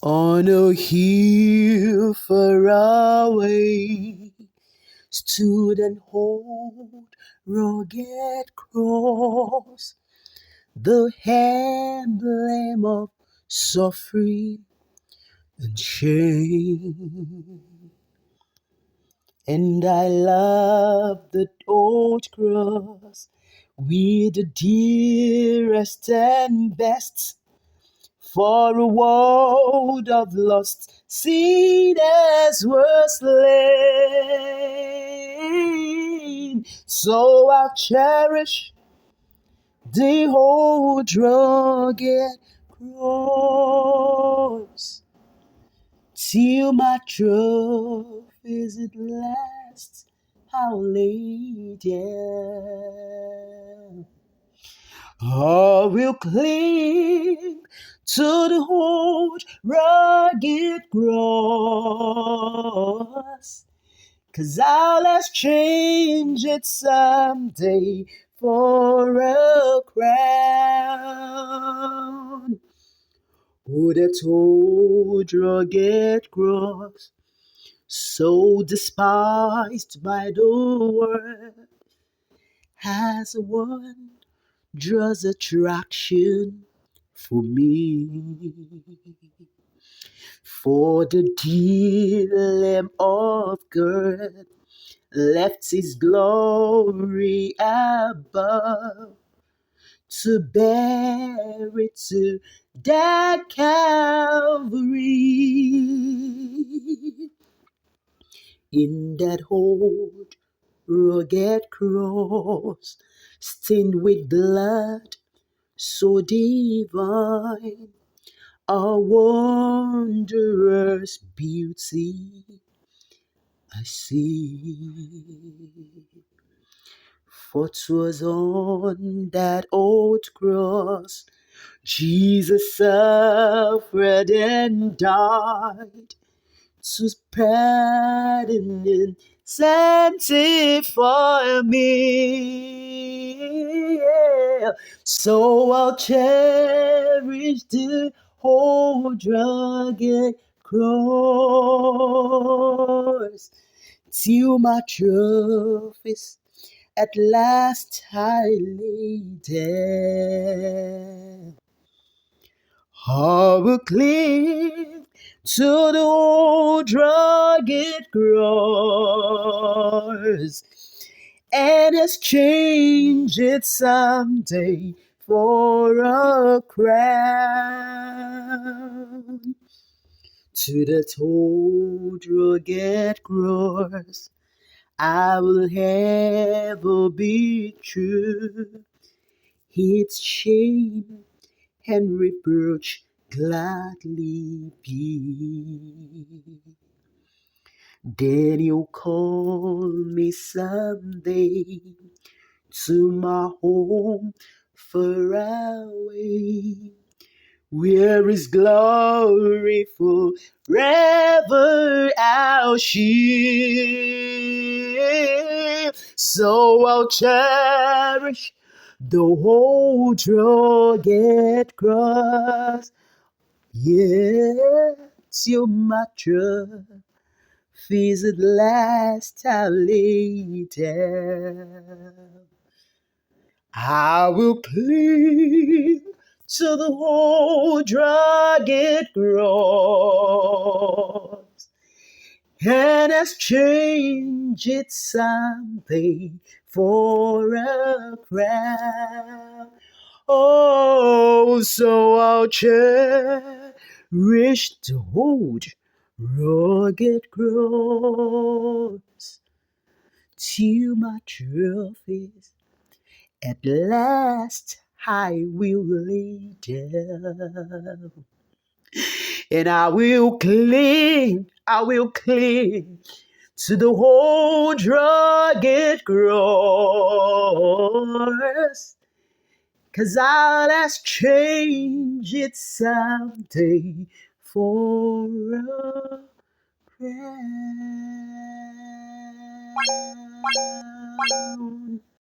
On a hill far away stood an old rugged cross, the emblem of suffering and shame. And I love that old cross with the dearest and best, for a world of lost sinners were slain. So I'll cherish the old rugged cross till my trophies at last I'll lay down. I will cling to the old rugged cross, 'cause I'll exchange it someday for a crown. Oh, that old rugged cross, so despised by the world, has one draws attraction for me. For the dear Lamb of God left his glory above to bear it to that Calvary. In that old rugged cross, stained with blood so divine, a wondrous beauty I see. For 'twas on that old cross Jesus suffered and died to pardon and sanctify me. Yeah. So I'll cherish the old rugged cross till my trophies at last I lay down. I will cling to the old rugged cross and exchange it someday for a crown. To that old rugged cross I will ever be true. Its shame and reproach gladly be. Then you'll call me someday to my home far away, where is glory forever I'll share. So I'll cherish the old rugged cross, yeah, till my trophies at last I'll lay down. I will cling to the old rugged cross and exchange it someday for a crown. Oh, so I'll cherish the old rugged cross till my trophies at last I will lay down. And I will cling to the old rugged cross, 'cause I'll exchange it someday for a crown.